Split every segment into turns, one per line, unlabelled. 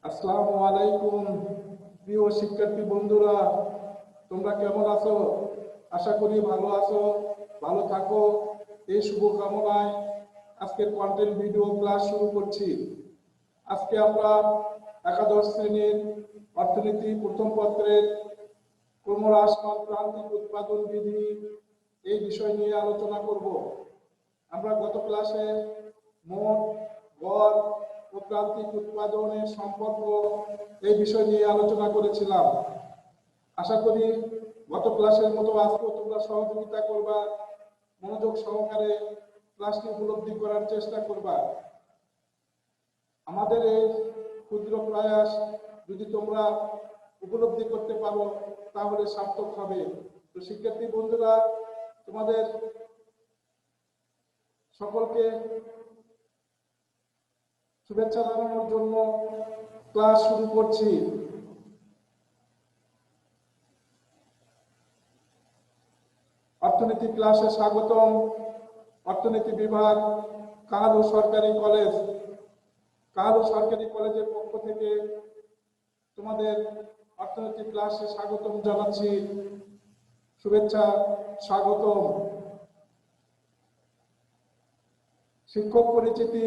আসসালামু আলাইকুম। প্রিয় শিক্ষার্থী বন্ধুরা, তোমরা কেমন আছো? আশা করি ভালো আছো, ভালো থাকো। এই শুভকামনায় আজকের কন্টেন্ট ভিডিও ক্লাস শুরু করছি। আজকে আমরা একাদশ শ্রেণীর অর্থনীতি প্রথম পত্রের ক্রমহ্রাসমান প্রান্তিক উৎপাদন বিধি এই বিষয় নিয়ে আলোচনা করব। আমরা গত ক্লাসে মোট, গড় ও প্রান্তিক উৎপাদনের সম্পর্ক এই বিষয় নিয়ে আলোচনা করেছিলাম। আশা করি গত ক্লাসের মতো আজকেও তোমরা সহযোগিতা করবা, মনোযোগ সহকারে ক্লাসটি উপলব্ধি করার চেষ্টা করবা। আমাদের এই ক্ষুদ্র প্রয়াস যদি তোমরা উপলব্ধি করতে পারো তাহলে সার্থক হবে। তো শিক্ষার্থী বন্ধুরা, তোমাদের সকলকে শুভেচ্ছা জানানোর জন্য ক্লাস শুরু করছি। অর্থনীতি ক্লাসে স্বাগতম। অর্থনীতি বিভাগ, কাহালু সরকারি কলেজ। কাহালু সরকারি কলেজের পক্ষ থেকে তোমাদের অর্থনীতি ক্লাসে স্বাগতম জানাচ্ছি। শুভেচ্ছা, স্বাগতম। শিক্ষক পরিচিতি: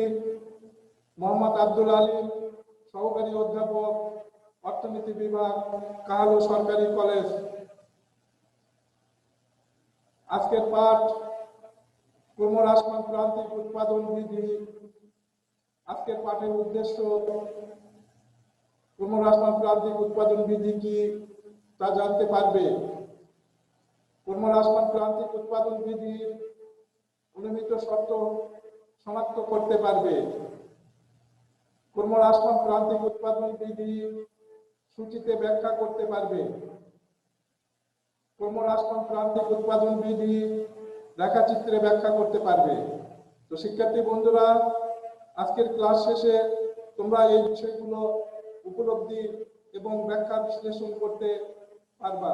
মোহাম্মদ আব্দুল আলিম, সহকারী অধ্যাপক, অর্থনীতি বিভাগ, কাহালু সরকারি কলেজ। আজকের পাঠ ক্রমহ্রাসমান প্রান্তিক উৎপাদন বিধি। আজকের পাঠের উদ্দেশ্য ক্রমহ্রাসমান প্রান্তিক উৎপাদন বিধি কি তা জানতে পারবে। ক্রমহ্রাসমান প্রান্তিক উৎপাদন বিধির অনুমিত শর্ত শনাক্ত করতে পারবে। ক্রমহ্রাসমান প্রান্তিক উৎপাদন বিধি সূচিতে ব্যাখ্যা করতে পারবে। ক্রমহ্রাসমান প্রান্তিক উৎপাদন বিধি রেখাচিত্রে ব্যাখ্যা করতে পারবে। তো শিক্ষার্থী বন্ধুরা, আজকের ক্লাস শেষে তোমরা এই বিষয়গুলো উপলব্ধি এবং ব্যাখ্যা বিশ্লেষণ করতে পারবা।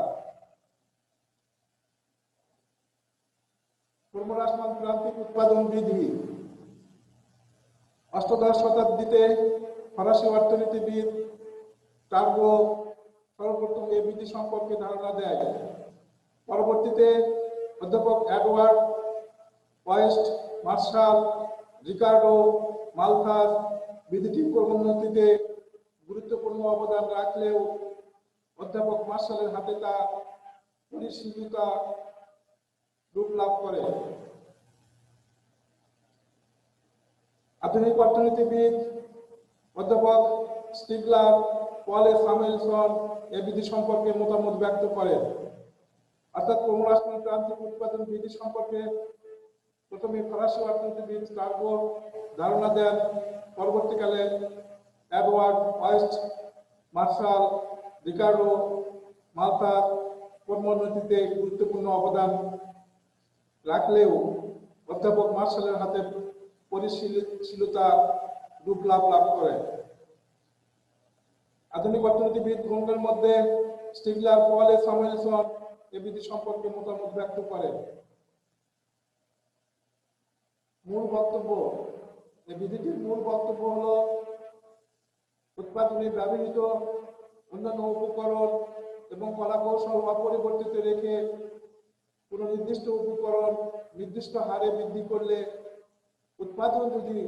ক্রমহ্রাসমান প্রান্তিক উৎপাদন বিধি। অষ্টাদশ শতাব্দীতে ফরাসি অর্থনীতিবিদ টার্গো সর্বপ্রথম এই বিধি সম্পর্কে ধারণা দেয়। পরবর্তীতে অধ্যাপক এডওয়ার্ড ওয়েস্ট মার্শাল, রিকার্ডো মালথাস বিধিটির ক্রমোন্নতিতে গুরুত্বপূর্ণ অবদান রাখলেও অধ্যাপক মার্শালের হাতে তা পরিশীলিতা রূপ লাভ করে। আধুনিক অর্থনীতিবিদ অধ্যাপক স্টিগলার, পল এ স্যামুয়েলসন এই বিধি সম্পর্কে মতামত ব্যক্ত করেন। অর্থাৎ ক্রমহ্রাসমান প্রান্তিক উৎপাদন বিধি সম্পর্কে প্রথমে ফরাসি অর্থনীতিবিদ টার্গো ধারণা দেন। পরবর্তীকালে এডওয়ার্ড ওয়েস্ট মার্শাল, রিকার্ডো মালথাস ক্রমোন্নতিতে গুরুত্বপূর্ণ অবদান রাখলেও অধ্যাপক মার্শালের হাতে পরিশীলিতা রূপ লাভ করে। আধুনিক অর্থনীতিবিদ গণের মধ্যে স্টিগলার, পল এ স্যামুয়েলসন এই বিধি সম্পর্কে মতামত ব্যক্ত করেন। মূল বক্তব্য: এই বিধিটির মূল বক্তব্য হলো উৎপাদনে ব্যবহৃত অন্যান্য উপকরণ এবং কলাকৌশল অপরিবর্তিত রেখে কোনো নির্দিষ্ট উপকরণ নির্দিষ্ট হারে বৃদ্ধি করলে উৎপাদন যদি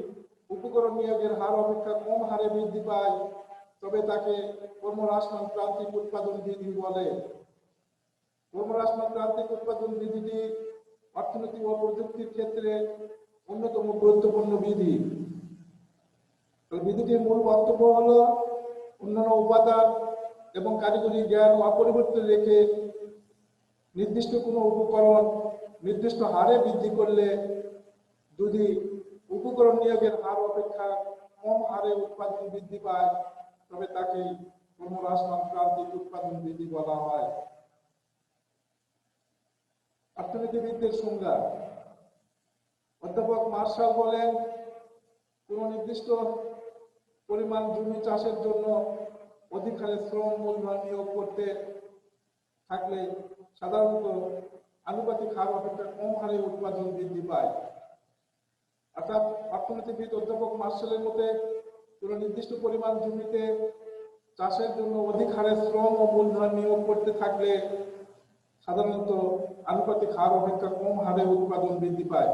উপকরণ নিয়োগের হার অপেক্ষা কম হারে বৃদ্ধি পায় তবে তাকে ক্রমহ্রাসমান প্রান্তিক উৎপাদন বিধি বলে। ক্রমহ্রাসমান প্রান্তিক উৎপাদন বিধিটি অর্থনীতি ও প্রযুক্তির ক্ষেত্রে অন্যতম গুরুত্বপূর্ণ বিধি। বিধিটির মূল বক্তব্য হলো অন্যান্য উপাদান এবং কারিগরি জ্ঞান অপরিবর্তিত রেখে নির্দিষ্ট কোনো উপকরণ নির্দিষ্ট হারে বৃদ্ধি করলে যদি উপকরণ নিয়োগের হার অপেক্ষা কম হারে উৎপাদন বৃদ্ধি পায় তবে তাকে ক্রমহ্রাসমান প্রান্তিক উৎপাদন বিধি বলা হয়। অর্থনীতিবিদদের সংজ্ঞা: অধ্যাপক মার্শাল বলেন, কোন নির্দিষ্ট পরিমাণ জমি চাষের জন্য অধিক হারে শ্রম মূলধন নিয়োগ করতে থাকলে সাধারণত আনুপাতিক হার অপেক্ষা কম হারে উৎপাদন বৃদ্ধি পায়। অর্থাৎ অর্থনীতিবিদ অধ্যাপক মার্শালের মতে কোনো নির্দিষ্ট পরিমাণ জমিতে চাষের জন্য অধিক হারে শ্রম ও মূলধন নিয়োগ করতে থাকলে সাধারণত আনুপাতিক হার অপেক্ষা কম হারে উৎপাদন বৃদ্ধি পায়।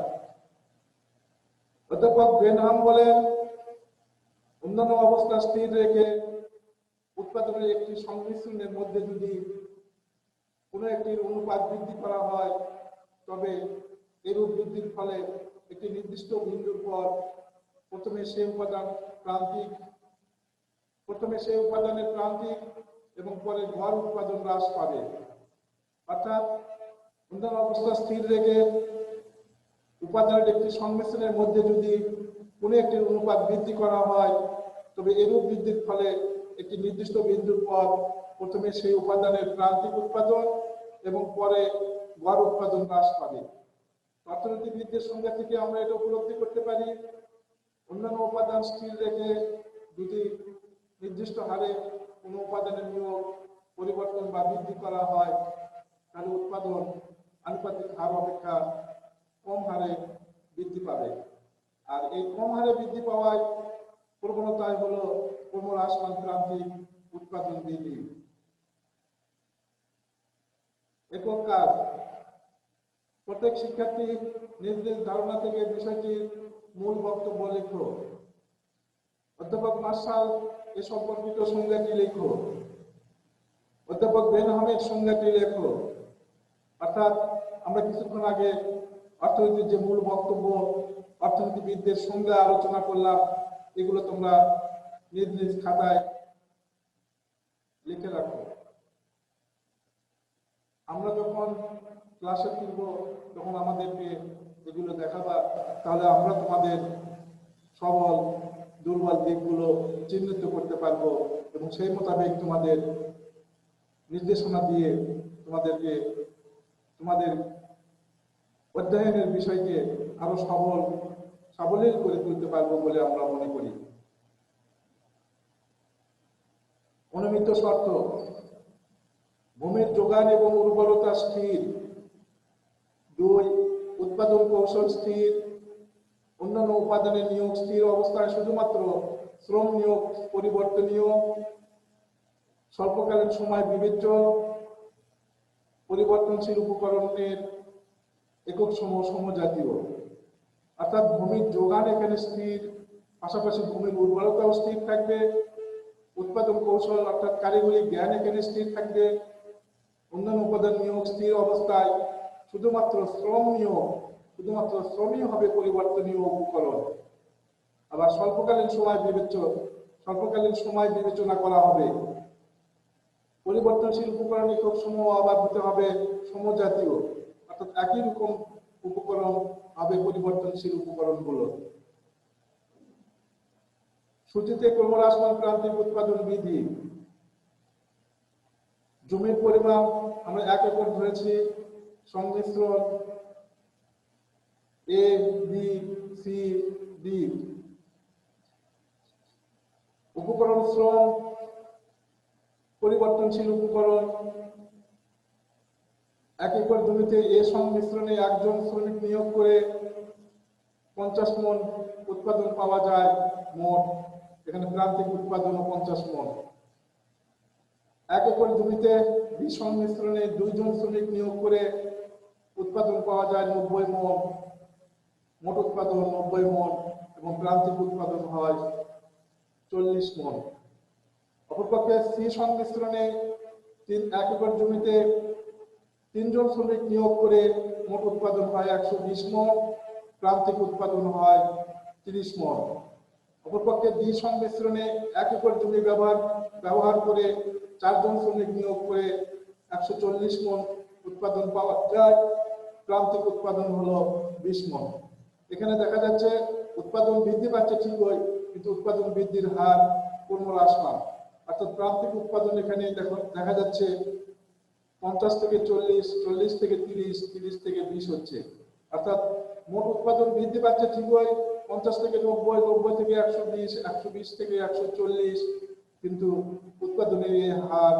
অধ্যাপক বেনহাম বলেন, অন্যান্য অবস্থা স্থির রেখে উৎপাদনের একটি সংমিশ্রণের মধ্যে যদি কোনো একটির অনুপাত বৃদ্ধি করা হয়, তবে এরূপ বৃদ্ধির ফলে একটি নির্দিষ্ট বিন্দুর পর প্রথমে সেই উপাদানের প্রান্তিক এবং পরে গড় উৎপাদন হ্রাস পাবে। অর্থাৎ অন্যান্য অবস্থা স্থির রেখে উপাদানের একটি সংমিশ্রণের মধ্যে যদি কোনো একটির অনুপাত বৃদ্ধি করা হয়, তবে এরূপ বৃদ্ধির ফলে একটি নির্দিষ্ট বিন্দুর পর প্রথমে সেই উপাদানের প্রান্তিক উৎপাদন এবং পরে গড় উৎপাদন হ্রাস পাবে। অর্থনীতিবিদদের সংজ্ঞা থেকে আমরা এটা উপলব্ধি করতে পারি, অন্যান্য উপাদান স্থির রেখে যদি নির্দিষ্ট হারে কোনো উপাদানের নিয়োগ পরিবর্তন বা বৃদ্ধি করা হয়, তাহলে উৎপাদন আনুপাতিক হার অপেক্ষা কম হারে বৃদ্ধি পাবে। আর এই কম হারে বৃদ্ধি পাওয়ায় প্রবণতায় হলো ক্রমহ্রাসমান প্রান্তিক উৎপাদন বৃদ্ধি। একক কাজ, প্রত্যেক শিক্ষার্থী নিজ নিজ ধারণা থেকে বিষয়টির মূল বক্তব্য লেখো। অধ্যাপক মার্শাল এ সম্পর্কিত সংজ্ঞাটি লেখো। অধ্যাপক বেনহামের সংজ্ঞাটি লেখো। অর্থাৎ আমরা কিছুক্ষণ আগে অর্থনীতির যে মূল বক্তব্য, অর্থনীতিবিদদের সংজ্ঞা আলোচনা করলাম, এগুলো তোমরা নিজ নিজ খাতায় লিখে রাখো। আমরা যখন ক্লাসে ফিরব তখন আমাদেরকে এগুলো দেখাবা, তাহলে আমরা তোমাদের সবল দুর্বল দিকগুলো চিহ্নিত করতে পারবো এবং সেই মোতাবেক তোমাদের নির্দেশনা দিয়ে তোমাদেরকে তোমাদের অধ্যয়নের বিষয়কে আরো সাবলীল করে তুলতে পারবো বলে আমরা মনে করি। অনুমিত শর্ত, ভূমির যোগান এবং উর্বরতা স্থির। 2, উৎপাদন কৌশল স্থির। অন্যান্য উপাদানের নিয়োগ স্থির অবস্থায়, শুধুমাত্র শ্রম নিয়োগ পরিবর্তনীয়। স্বল্পকালীন সময় বিবেচ্য। পরিবর্তনশীল উপকরণের একক সমূহ সমজাতীয়। অর্থাৎ ভূমির যোগান এখানে স্থির, পাশাপাশি ভূমির উর্বরতাও স্থির থাকবে। উৎপাদন কৌশল অর্থাৎ কারিগরি জ্ঞান এখানে স্থির থাকবে। অন্যান্য উপাদান নিয়োগ স্থির অবস্থায়, শুধুমাত্র শ্রমই হবে পরিবর্তনীয় উপকরণ। আবার স্বল্পকালীন সময় বিবেচনা করা হবে। পরিবর্তনশীল উপকরণ একক সমূহ আবার হতে হবে সমজাতীয়, অর্থাৎ একই রকম উপকরণ হবে পরিবর্তনশীল উপকরণগুলো। সূচিতে ক্রমহ্রাসমান প্রান্তিক উৎপাদন বিধি। জমির পরিমাণ আমরা 1 একর ধরেছি। সংমিশ্রণ A, B, C, D। উপকরণ শ্রম, পরিবর্তনশীল উপকরণ। 1 একর জমিতে এ সংমিশ্রণে একজন শ্রমিক নিয়োগ করে 50 মণ উৎপাদন পাওয়া যায় মোট। এখানে প্রান্তিক উৎপাদন 50 মণ। 1 একর জমিতে বি সংমিশ্রণে 2 জন শ্রমিক নিয়োগ করে উৎপাদন পাওয়া যায় 90 মণ। মোট উৎপাদন 90 মণ এবং প্রান্তিক উৎপাদন হয় 40 মণ। অপরপক্ষে সি সংমিশ্রণে 1 একর জমিতে 3 জন শ্রমিক নিয়োগ করে মোট উৎপাদন হয় 120 মণ, প্রান্তিক উৎপাদন হয় 30 মণ। অপরপক্ষে ডি সংমিশ্রণে 1 একর জমি ব্যবহার করে 4 জন শ্রমিক নিয়োগ করে 140 মণ উৎপাদন পাওয়া যায়, প্রান্তিক উৎপাদন হলো 20 মণ। এখানে দেখা যাচ্ছে উৎপাদন বৃদ্ধি পাচ্ছে ঠিকই, কিন্তু উৎপাদন বৃদ্ধির হার ক্রমহ্রাসমান। অর্থাৎ প্রান্তিক উৎপাদন এখানে দেখা যাচ্ছে 50 থেকে 40, 40 থেকে 30, 30 থেকে 20 হচ্ছে। অর্থাৎ মোট উৎপাদন বৃদ্ধি পাচ্ছে ঠিকই, 50 থেকে 90, 90 থেকে 120, 120 থেকে 140, কিন্তু উৎপাদনের এই হার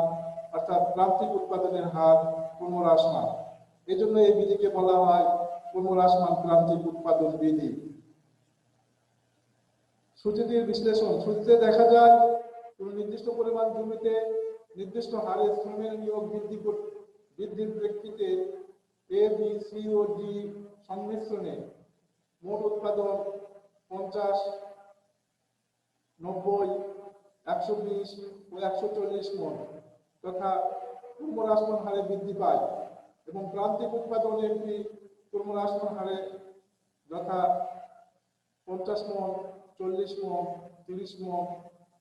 অর্থাৎ প্রান্তিক উৎপাদনের হার ক্রমহ্রাসমান। এই জন্য এই বিধিকে বলা হয় ক্রমহ্রাসমান প্রান্তিক উৎপাদন বিধি। সূচিটির বিশ্লেষণ। সূচিতে দেখা যায় কোনো নির্দিষ্ট পরিমাণ জমিতে নির্দিষ্ট হারে শ্রমের নিয়োগ বৃদ্ধির প্রেক্ষিতে এ, বি, সি ও ডি সংমিশ্রণে মোট উৎপাদন 50, 90, 120 ও 140 মন তথা ক্রমহ্রাসমান হারে বৃদ্ধি পায় এবং প্রান্তিক উৎপাদন এমপি ক্রমহ্রাসমান হারে যথা 50 মন, 40 মন, 30 মন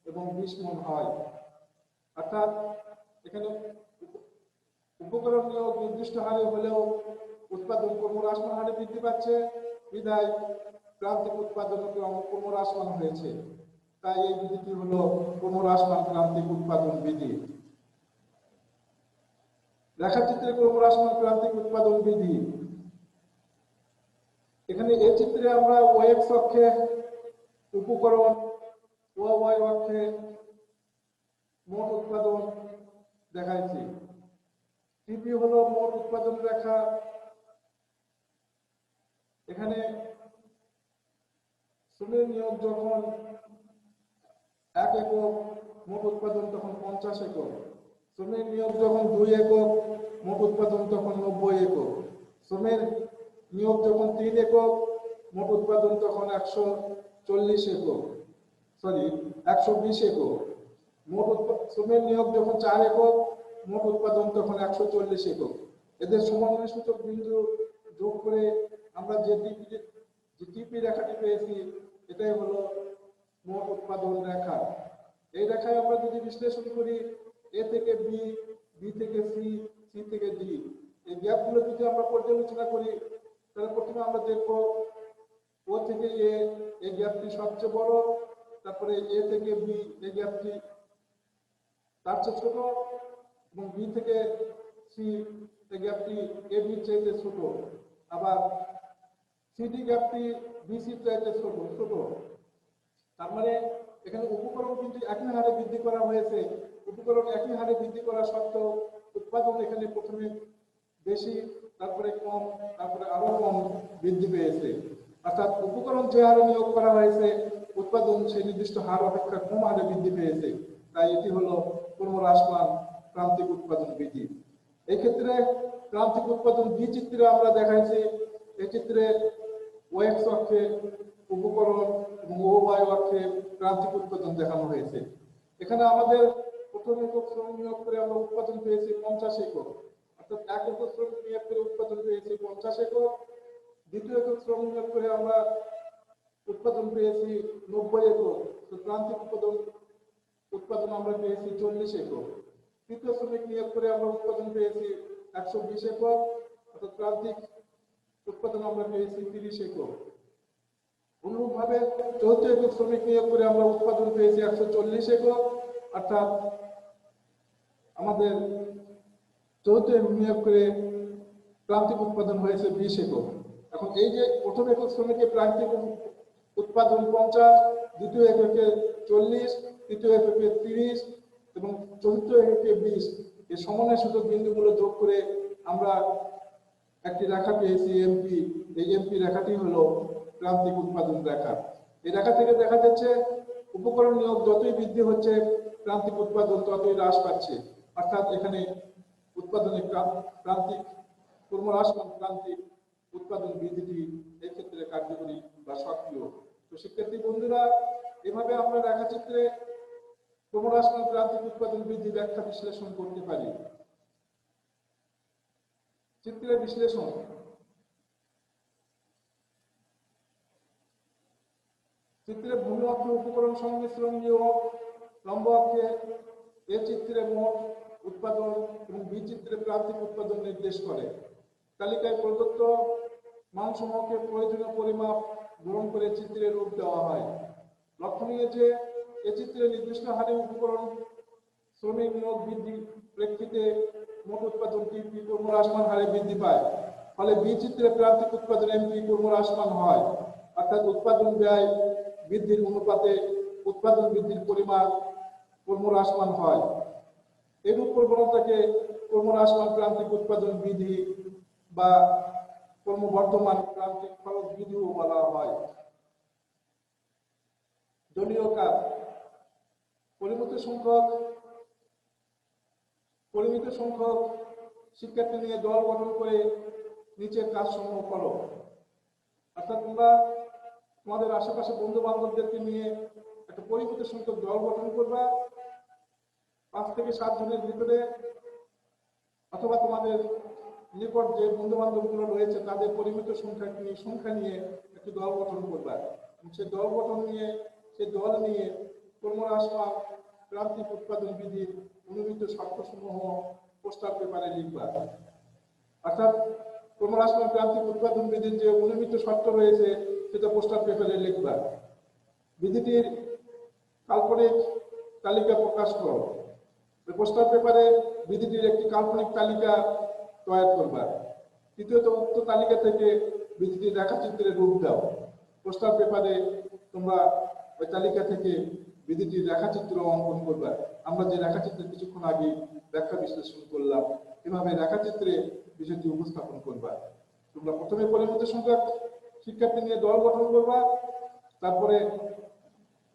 এবং 20 মন হয়। অর্থাৎ এখানে উপকরণ নিয়োগ নির্দিষ্ট হারে হলেও উৎপাদন ক্রমহ্রাসমান হারে বৃদ্ধি পাচ্ছে, বিধায় প্রান্তিক উৎপাদন ক্রমহ্রাসমান হয়েছে। তাই এই বিধিটি হলো ক্রমহ্রাসমান প্রান্তিক উৎপাদন বিধি। রেখাচিত্রে ক্রমহ্রাসমান প্রান্তিক উৎপাদন বিধি। এখানে এই চিত্রে আমরা ওএক্স অক্ষে উপকরণ ও ওয়াই অক্ষে মোট উৎপাদন দেখাইছি। টিপি হলো মোট উৎপাদন রেখা। এখানে শ্রমের নিয়োগ যখন 1 একক মোট উৎপাদন তখন 50 একক। শ্রমের নিয়োগ যখন 2 একক মোট উৎপাদন তখন 90 একক। শ্রমের নিয়োগ যখন 3 একক মোট উৎপাদন তখন 120 একক। শ্রমের নিয়োগ যখন 4 একক মোট উৎপাদন তখন 140 একক। এদের সমন্বয় সূচক বিন্দু যোগ করে আমরা যে টিপি রেখাটি পেয়েছি এটাই হলো মোট উৎপাদন রেখা। এই রেখায় আমরা যদি বিশ্লেষণ করি এ থেকে বি, বি থেকে সি, সি থেকে ডি, এই গ্যাপগুলো যদি আমরা পর্যালোচনা করি তাহলে প্রথমে আমরা দেখব ও থেকে এ এই গ্যাপটি সবচেয়ে বড়, তারপরে এ থেকে বি এই গ্যাপটি তার চেয়ে ছোট এবং বি থেকে সি এই গ্যাপটি এ বি চাইতে ছোট, আবার সিডি গ্যাপটি বিসি চাইতে ছোট। তার মানে এখানে উপকরণ কিন্তু একই হারে বৃদ্ধি করা হয়েছে। উপকরণ একই হারে বৃদ্ধি করা সত্ত্বেও উৎপাদন এখানে প্রথমে বেশি, তারপরে কম, তারপরে আরো কম বৃদ্ধি পেয়েছে। অর্থাৎ উপকরণ যে হারে নিয়োগ করা হয়েছে উৎপাদন সেই নির্দিষ্ট হার অপেক্ষা কম হারে বৃদ্ধি পেয়েছে। তাই এটি হলো ক্রমহ্রাসমান প্রান্তিক উৎপাদন বিধি। এই ক্ষেত্রে প্রান্তিক উৎপাদন বি চিত্রে আমরা দেখাইছি। এই চিত্রে ও এক্স অক্ষে উপকরণ এবং ও ওয়াই অক্ষে প্রান্তিক উৎপাদন দেখানো হয়েছে। এখানে আমাদের প্রথম একক শ্রম নিয়োগ করে আমরা উৎপাদন পেয়েছি 50 একক, অর্থাৎ 1 একক শ্রম নিয়োগ করে উৎপাদন পেয়েছি 50 একক। দ্বিতীয় একক শ্রম নিয়োগ করে আমরা উৎপাদন পেয়েছি 90 একক, তো প্রান্তিক উৎপাদন আমরা পেয়েছি 40 একক। তৃতীয় শ্রমিক নিয়োগ করে আমরা উৎপাদন পেয়েছি 120 একক, অর্থাৎ প্রান্তিক উৎপাদন আমরা পেয়েছি 30 একক। অনুরূপভাবে চতুর্থ একক শ্রমিক নিয়োগ করে আমরা উৎপাদন পেয়েছি 140 একক, অর্থাৎ আমাদের চতুর্থ একক নিয়োগ করে প্রান্তিক উৎপাদন হয়েছে 20 একক। এখন এই যে প্রথম একক শ্রমিকের প্রান্তিক উৎপাদন 50, দ্বিতীয় এককে 40, তৃতীয় এককে 30 এবং চতুর্থ এককে 20, এই সমন্বয় সূচক বিন্দুগুলো যোগ করে আমরা একটি রেখা পেয়েছি এমপি। এই এমপি রেখাটি হলো প্রান্তিক উৎপাদন রেখা। এই রেখা থেকে দেখা যাচ্ছে উপকরণ নিয়োগ যতই বৃদ্ধি হচ্ছে প্রান্তিক উৎপাদন ততই হ্রাস পাচ্ছে। অর্থাৎ এখানে উৎপাদনে প্রান্তিক ক্রমহ্রাসমান প্রান্তিক উৎপাদন বৃদ্ধিটি এই ক্ষেত্রে কার্যকরী বা সক্রিয়। তো শিক্ষার্থী বন্ধুরা, এভাবে আমরা রেখাচিত্রে ক্রমহ্রাসমান প্রান্তিক উৎপাদন বৃদ্ধি ব্যাখ্যা বিশ্লেষণ করতে পারি। চিত্রের বিশ্লেষণ। চিত্রে ভূমি অক্ষে উপকরণ সংমিশ্রণ নিয়োগ, লম্ব অক্ষে এ চিত্রে মোট উৎপাদন এবং বি চিত্রে প্রান্তিক উৎপাদন নির্দেশ করে। তালিকায় প্রদত্ত মানসমূহকে প্রয়োজনীয় পরিমাপ গ্রহণ করে চিত্রের রূপ দেওয়া হয়। লক্ষণীয় যে এ চিত্রে নির্দিষ্ট হারে উপকরণ শ্রমিক নিয়োগ বৃদ্ধির প্রেক্ষিতে মোট উৎপাদন টিপি ক্রমহ্রাসমান হারে বৃদ্ধি পায়, ফলে বি চিত্রে প্রান্তিক উৎপাদন এমপি ক্রমহ্রাসমান হয়। অর্থাৎ উৎপাদন ব্যয় বৃদ্ধির অনুপাতে উৎপাদন বৃদ্ধির পরিমাণ ক্রমহ্রাসমান হয়। এরূপ প্রবণতাকে ক্রমহ্রাসমান প্রান্তিক উৎপাদন বিধি বা ক্রমবর্ধমান প্রান্তিক খরচ বিধিও বলা হয়। দলীয় কাজ, পরিমিত সংখ্যক শিক্ষার্থী নিয়ে দল গঠন করে নিচের কাজসমূহ করো। অর্থাৎ তোমরা তোমাদের আশেপাশে বন্ধু বান্ধবদেরকে নিয়ে একটা পরিমিত সংখ্যক দল গঠন করবা, 5 থেকে 7 জনের ভিতরে, অথবা তোমাদের নিকট যে বন্ধু বান্ধবগুলো রয়েছে তাদের পরিমিত সংখ্যা নিয়ে একটি দল গঠন করবা। সেই দল নিয়ে কর্মরাসমা প্রান্তিক উৎপাদন বিধির অনুমিত শর্তসমূহ পোস্টার পেপারে লিখবা। অর্থাৎ কর্মরাসমা প্রান্তিক উৎপাদন বিধির যে অনুমিত শর্ত রয়েছে সেটা পোস্টার পেপারে লিখবা। বিধিটির কাল্পনিক তালিকা প্রকাশ করো। পোস্টার পেপারে বিধিটির একটি কাল্পনিক তালিকা তৈরি করবা। তৃতীয়ত, উক্ত তালিকা থেকে বিধিটির রেখাচিত্রের রূপ দাও। পোস্টার পেপারে তোমরা ওই তালিকা থেকে বিধিটির রেখাচিত্র অঙ্কন করবা। আমরা যে রেখাচিত্রের কিছুক্ষণ আগে ব্যাখ্যা বিশ্লেষণ করলাম, এভাবে রেখাচিত্রে বিষয়টি উপস্থাপন করবা। তোমরা প্রথমে পরিমিত সংখ্যক শিক্ষার্থী নিয়ে দল গঠন করবা, তারপরে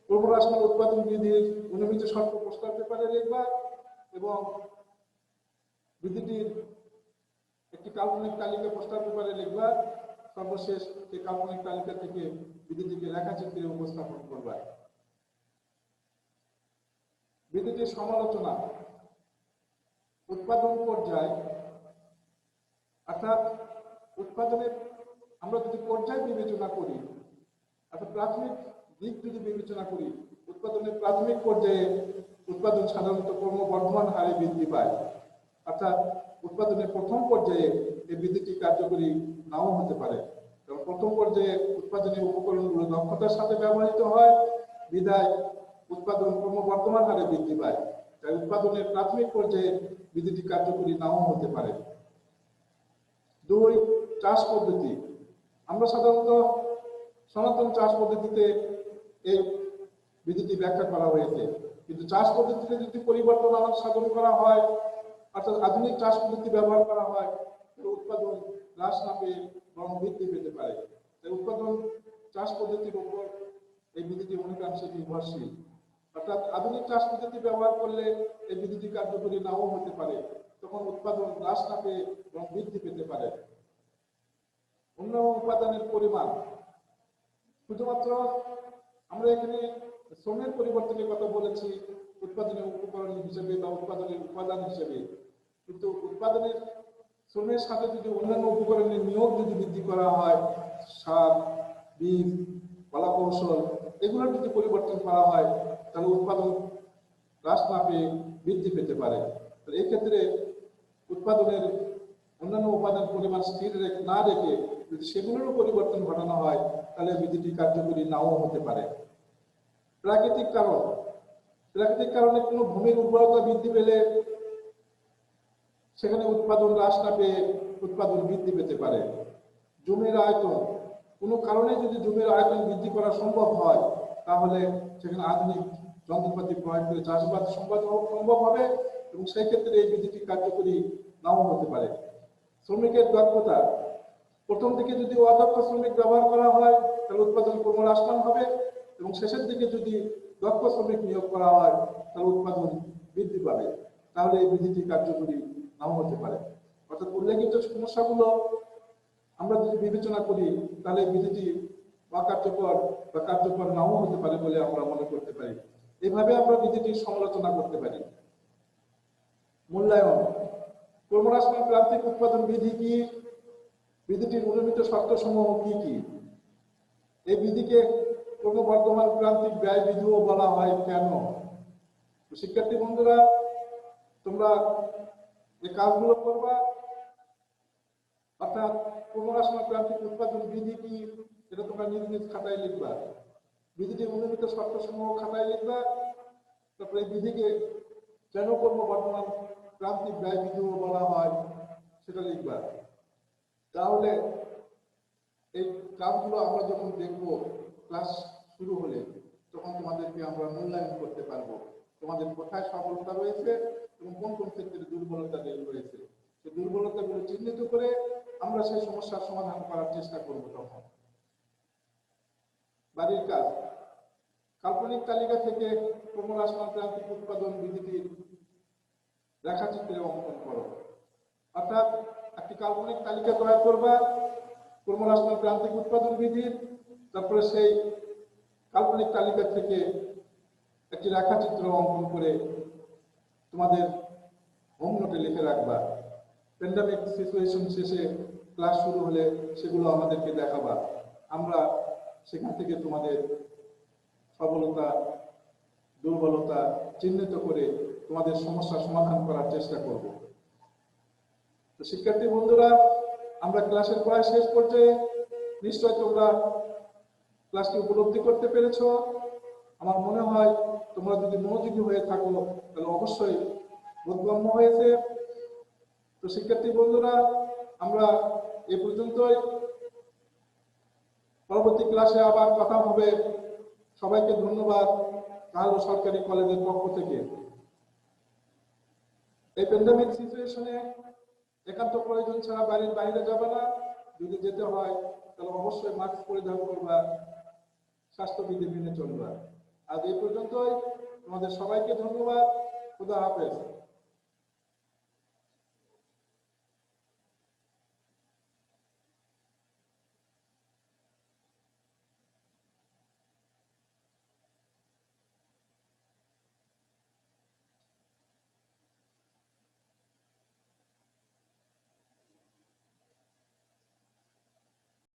কর্মরাসমা উৎপাদন বিধির অনুমিত শর্ত পোস্টার পেপারে লিখবা এবং বিধিটির একটি কাল্পনিক তালিকা পোস্টার পেপারে লিখবা। সর্বশেষ সেই কাল্পনিক তালিকা থেকে বিধিটিকে রেখাচিত্রে উপস্থাপন করবা। বিধিটির সমালোচনা, উৎপাদন পর্যায়, অর্থাৎ উৎপাদনের আমরা যদি পর্যায় বিবেচনা করি, অর্থাৎ প্রাথমিক দিক যদি বিবেচনা করি, উৎপাদনের প্রাথমিক পর্যায়ে উৎপাদন সাধারণত ক্রমবর্ধমান হারে বৃদ্ধি পায়। অর্থাৎ উৎপাদনের প্রথম পর্যায়ে এই বিধিটি কার্যকরী নাও হতে পারে, কারণ প্রথম পর্যায়ে উৎপাদনের উপকরণগুলো দক্ষতার সাথে ব্যবহৃত হয়, বিধায় উৎপাদন ক্রমবর্ধমান হারে বৃদ্ধি পায়। তাই উৎপাদনের প্রাথমিক পর্যায়ে বিধিটি কার্যকরী নাও হতে পারে। 2, চাষ পদ্ধতি। আমরা সাধারণত সনাতন চাষ পদ্ধতিতে এই বিধিটি ব্যাখ্যা করা হয়েছে, কিন্তু চাষ পদ্ধতিতে যদি পরিবর্তন সাধন করা হয়, অর্থাৎ আধুনিক চাষ পদ্ধতি ব্যবহার করা হয়, উৎপাদন হ্রাস না পেয়ে বরং বৃদ্ধি পেতে পারে। তাই উৎপাদন চাষ পদ্ধতির উপর এই বিধিটি অনেকাংশে নির্ভরশীল। অর্থাৎ আধুনিক চাষ পদ্ধতি ব্যবহার করলে এই বিধিটি কার্যকরী নাও হতে পারে, তখন উৎপাদন হ্রাস না পেয়ে বরং বৃদ্ধি পেতে পারে। অন্য উপাদানের পরিমাণ, শুধুমাত্র আমরা এখানে শ্রমের পরিবর্তনের কথা বলেছি উৎপাদনের উপকরণ হিসেবে বা উৎপাদনের উপাদান হিসেবে, কিন্তু উৎপাদনের শ্রমের সাথে যদি অন্যান্য উপকরণের নিয়োগ যদি বৃদ্ধি করা হয়, সার, বীজ, কলা কৌশল, এগুলো যদি পরিবর্তন করা হয়, তাহলে উৎপাদন হ্রাস না পেয়ে বৃদ্ধি পেতে পারে। এক্ষেত্রে উৎপাদনের অন্যান্য উপাদান পরিমাণ স্থির না রেখে যদি সেগুলোরও পরিবর্তন ঘটানো হয়, তাহলে বিধিটি কার্যকরী নাও হতে পারে। প্রাকৃতিক কারণে কোনো ভূমির উর্বরতা বৃদ্ধি পেলে সেখানে উৎপাদন হ্রাস না পেয়ে উৎপাদন বৃদ্ধি পেতে পারে। জমির আয়তন, কোনো কারণে যদি জমির আয়তন বৃদ্ধি করা সম্ভব হয়, তাহলে সেখানে আধুনিক যন্ত্রপাতি প্রয়োগ করে চাষাবাদ সম্ভব হবে এবং সেই ক্ষেত্রে এই বিধিটি কার্যকরী নাও হতে পারে। শ্রমিকের দক্ষতা, প্রথম দিকে যদি অদক্ষ শ্রমিক ব্যবহার করা হয় তাহলে উৎপাদন ক্রমহ্রাসমান হবে এবং শেষের দিকে যদি দক্ষ শ্রমিক নিয়োগ করা হয় তাহলে উৎপাদন বৃদ্ধি পাবে। তাহলে এই বিধিটি কার্যকরী নাও হতে পারে। অর্থাৎ উল্লেখিত সমস্যাগুলো আমরা যদি বিবেচনা করি, তাহলে বিধিটি অকার্যকর বা কার্যকর নাও হতে পারে বলে আমরা মনে করতে পারি। এইভাবে আমরা বিধিটির সমালোচনা করতে পারি। মূল্যায়ন, কর্মরাসমা প্রান্তিক উৎপাদন বিধি কি, বিধিটির অনুমিত শর্তসমূহ কি কি, এই বিধিকে ক্রমবর্ধমান প্রান্তিক ব্যয় বিধিও বলা হয় কেন? শিক্ষার্থী বন্ধুরা, তোমরা এই কাজগুলো করবা, অর্থাৎ ক্রমরাসমা প্রান্তিক উৎপাদন বিধি কি এটা তোমরা নিজ নিজ খাতায় লিখবা, বিধিটির অনুমিত শর্তসমূহ খাতায় লিখবা, তারপরে এই বিধিকে কেন ক্রমবর্ধমান প্রান্তিক ব্যয় বিধিও বলা হয় সেটা লিখবা। তাহলে এই কাজগুলো আমরা যখন দেখব ক্লাস শুরু হলে, তখন তোমাদেরকে আমরা মূল্যায়ন করতে পারবো তোমাদের কোথায় সফলতা রয়েছে এবং কোন কোন ক্ষেত্রে দুর্বলতা রয়েছে। সেই দুর্বলতাগুলো চিহ্নিত করে আমরা সেই সমস্যার সমাধান করার চেষ্টা করব। তখন বাড়ির কাজ, কাল্পনিক তালিকা থেকে ক্রমহ্রাসমান প্রান্তিক উৎপাদন বিধিটির রেখাচিত্রে অঙ্কন করো। অর্থাৎ একটি কাল্পনিক তালিকা তৈরি করবা ক্রমহ্রাসমান প্রান্তিক উৎপাদন বিধির, তারপরে সেই কাল্পনিক তালিকা থেকে একটি রেখাচিত্র অঙ্কন করে তোমাদের হোম নোটে লিখে রাখবা। প্যান্ডামিক সিচুয়েশন শেষে ক্লাস শুরু হলে সেগুলো আমাদেরকে দেখাবা। আমরা সেখান থেকে তোমাদের সফলতা দুর্বলতা চিহ্নিত করে তোমাদের সমস্যা সমাধান করার চেষ্টা করব। তো শিক্ষার্থী বন্ধুরা, আমরা ক্লাসের প্রায় শেষ পর্যায়ে। নিশ্চয় তোমরা ক্লাসটি উপলব্ধি করতে পেরেছো। আমার মনে হয় তোমরা যদি মনোযোগী হয়ে থাকো তাহলে অবশ্যই বোধগম্য হয়েছে। তো শিক্ষার্থী বন্ধুরা, আমরা এ পর্যন্তই। পরবর্তী ক্লাসে আবার কথা হবে। সবাইকে ধন্যবাদ কাহালু সরকারি কলেজের পক্ষ থেকে। এই প্যান্ডেমিক সিচুয়েশনে একান্ত প্রয়োজন ছাড়া বাড়ির বাইরে যাবে না। যদি যেতে হয় তাহলে অবশ্যই মাস্ক পরিধান করবা, স্বাস্থ্যবিধি মেনে চলবা। আজ এই পর্যন্তই। তোমাদের সবাইকে ধন্যবাদ। খুদা হাফেজ।